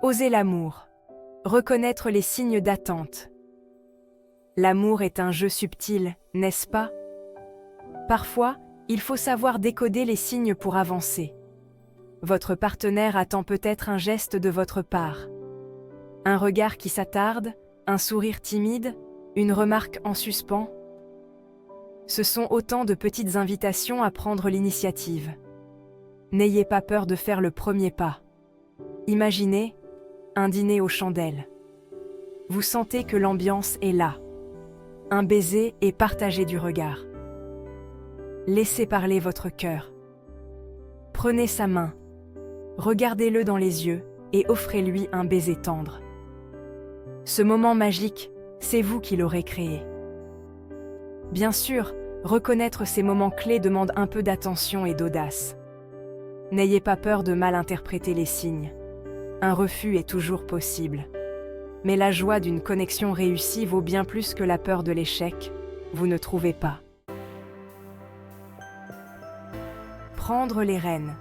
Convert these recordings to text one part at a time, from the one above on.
Osez l'amour. Reconnaître les signes d'attente. L'amour est un jeu subtil, n'est-ce pas? Parfois, il faut savoir décoder les signes pour avancer. Votre partenaire attend peut-être un geste de votre part. Un regard qui s'attarde, un sourire timide, une remarque en suspens. Ce sont autant de petites invitations à prendre l'initiative. N'ayez pas peur de faire le premier pas. Imaginez un dîner aux chandelles. Vous sentez que l'ambiance est là. Un baiser et partagez du regard. Laissez parler votre cœur. Prenez sa main, regardez-le dans les yeux et offrez-lui un baiser tendre. Ce moment magique, c'est vous qui l'aurez créé. Bien sûr, reconnaître ces moments clés demande un peu d'attention et d'audace. N'ayez pas peur de mal interpréter les signes. Un refus est toujours possible. Mais la joie d'une connexion réussie vaut bien plus que la peur de l'échec, vous ne trouvez pas? Prendre les rênes.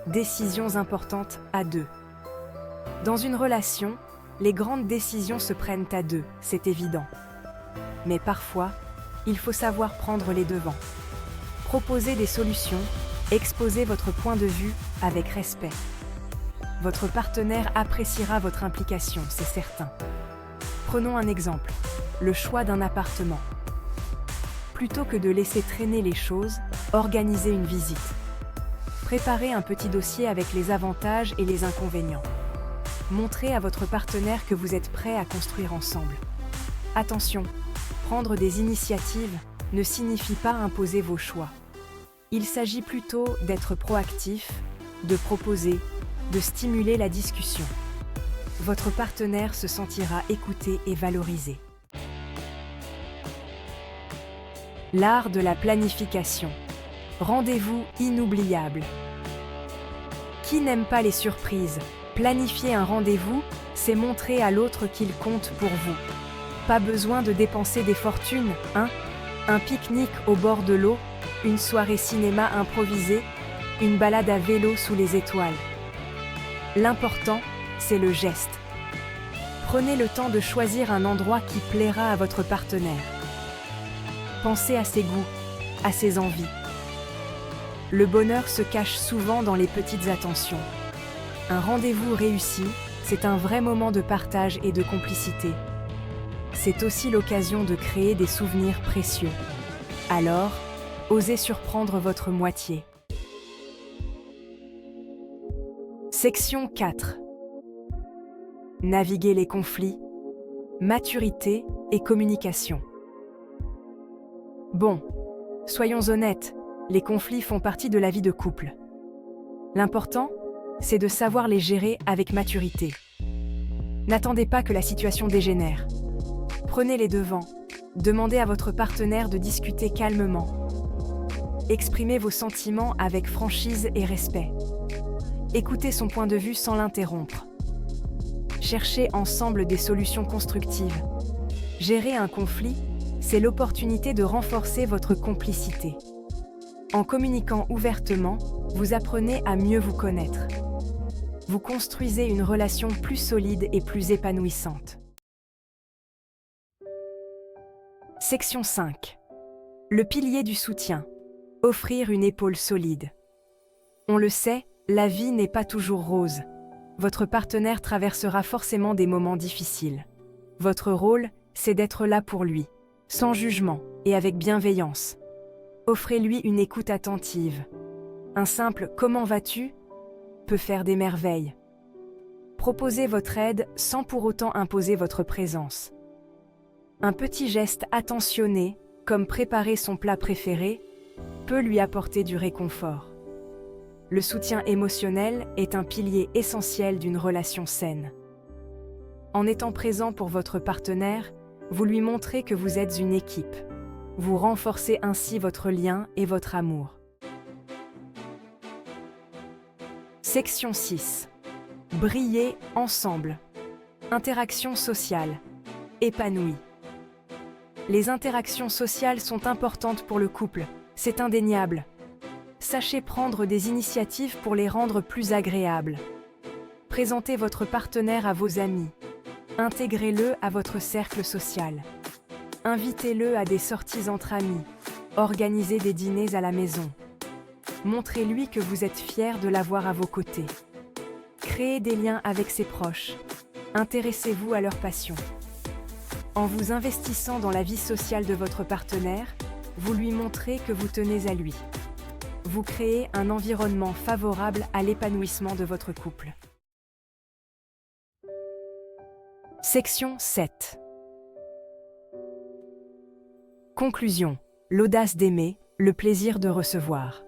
Décisions importantes à deux. Dans une relation, les grandes décisions se prennent à deux, c'est évident. Mais parfois, il faut savoir prendre les devants. Proposez des solutions, exposez votre point de vue avec respect. Votre partenaire appréciera votre implication, c'est certain. Prenons un exemple, le choix d'un appartement. Plutôt que de laisser traîner les choses, organisez une visite. Préparez un petit dossier avec les avantages et les inconvénients. Montrez à votre partenaire que vous êtes prêt à construire ensemble. Attention, prendre des initiatives ne signifie pas imposer vos choix. Il s'agit plutôt d'être proactif, de proposer, de stimuler la discussion. Votre partenaire se sentira écouté et valorisé. L'art de la planification. Rendez-vous inoubliable. Qui n'aime pas les surprises? Planifier un rendez-vous, c'est montrer à l'autre qu'il compte pour vous. Pas besoin de dépenser des fortunes, hein? Un pique-nique au bord de l'eau, une soirée cinéma improvisée, une balade à vélo sous les étoiles. L'important, c'est le geste. Prenez le temps de choisir un endroit qui plaira à votre partenaire. Pensez à ses goûts, à ses envies. Le bonheur se cache souvent dans les petites attentions. Un rendez-vous réussi, c'est un vrai moment de partage et de complicité. C'est aussi l'occasion de créer des souvenirs précieux. Alors, osez surprendre votre moitié. Section 4. Naviguer les conflits, maturité et communication. Bon, soyons honnêtes, les conflits font partie de la vie de couple. L'important, c'est de savoir les gérer avec maturité. N'attendez pas que la situation dégénère. Prenez les devants, demandez à votre partenaire de discuter calmement. Exprimez vos sentiments avec franchise et respect. Écoutez son point de vue sans l'interrompre. Cherchez ensemble des solutions constructives. Gérer un conflit, c'est l'opportunité de renforcer votre complicité. En communiquant ouvertement, vous apprenez à mieux vous connaître. Vous construisez une relation plus solide et plus épanouissante. Section 5. Le pilier du soutien. Offrir une épaule solide. On le sait, la vie n'est pas toujours rose. Votre partenaire traversera forcément des moments difficiles. Votre rôle, c'est d'être là pour lui, sans jugement et avec bienveillance. Offrez-lui une écoute attentive. Un simple « Comment vas-tu » peut faire des merveilles. Proposez votre aide sans pour autant imposer votre présence. Un petit geste attentionné, comme préparer son plat préféré, peut lui apporter du réconfort. Le soutien émotionnel est un pilier essentiel d'une relation saine. En étant présent pour votre partenaire, vous lui montrez que vous êtes une équipe. Vous renforcez ainsi votre lien et votre amour. Section 6. Briller ensemble. Interaction sociale. Épanouie. Les interactions sociales sont importantes pour le couple, c'est indéniable. Sachez prendre des initiatives pour les rendre plus agréables. Présentez votre partenaire à vos amis. Intégrez-le à votre cercle social. Invitez-le à des sorties entre amis. Organisez des dîners à la maison. Montrez-lui que vous êtes fier de l'avoir à vos côtés. Créez des liens avec ses proches. Intéressez-vous à leurs passions. En vous investissant dans la vie sociale de votre partenaire, vous lui montrez que vous tenez à lui. Vous créez un environnement favorable à l'épanouissement de votre couple. Section 7. Conclusion. L'audace d'aimer, le plaisir de recevoir.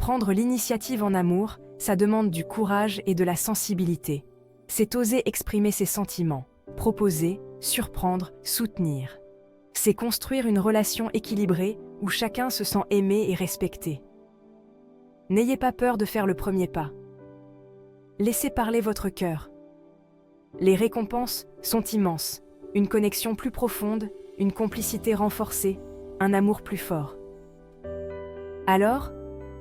Prendre l'initiative en amour, ça demande du courage et de la sensibilité. C'est oser exprimer ses sentiments, proposer, surprendre, soutenir. C'est construire une relation équilibrée où chacun se sent aimé et respecté. N'ayez pas peur de faire le premier pas. Laissez parler votre cœur. Les récompenses sont immenses. Une connexion plus profonde, une complicité renforcée, un amour plus fort. Alors,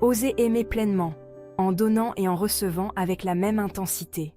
osez aimer pleinement, en donnant et en recevant avec la même intensité.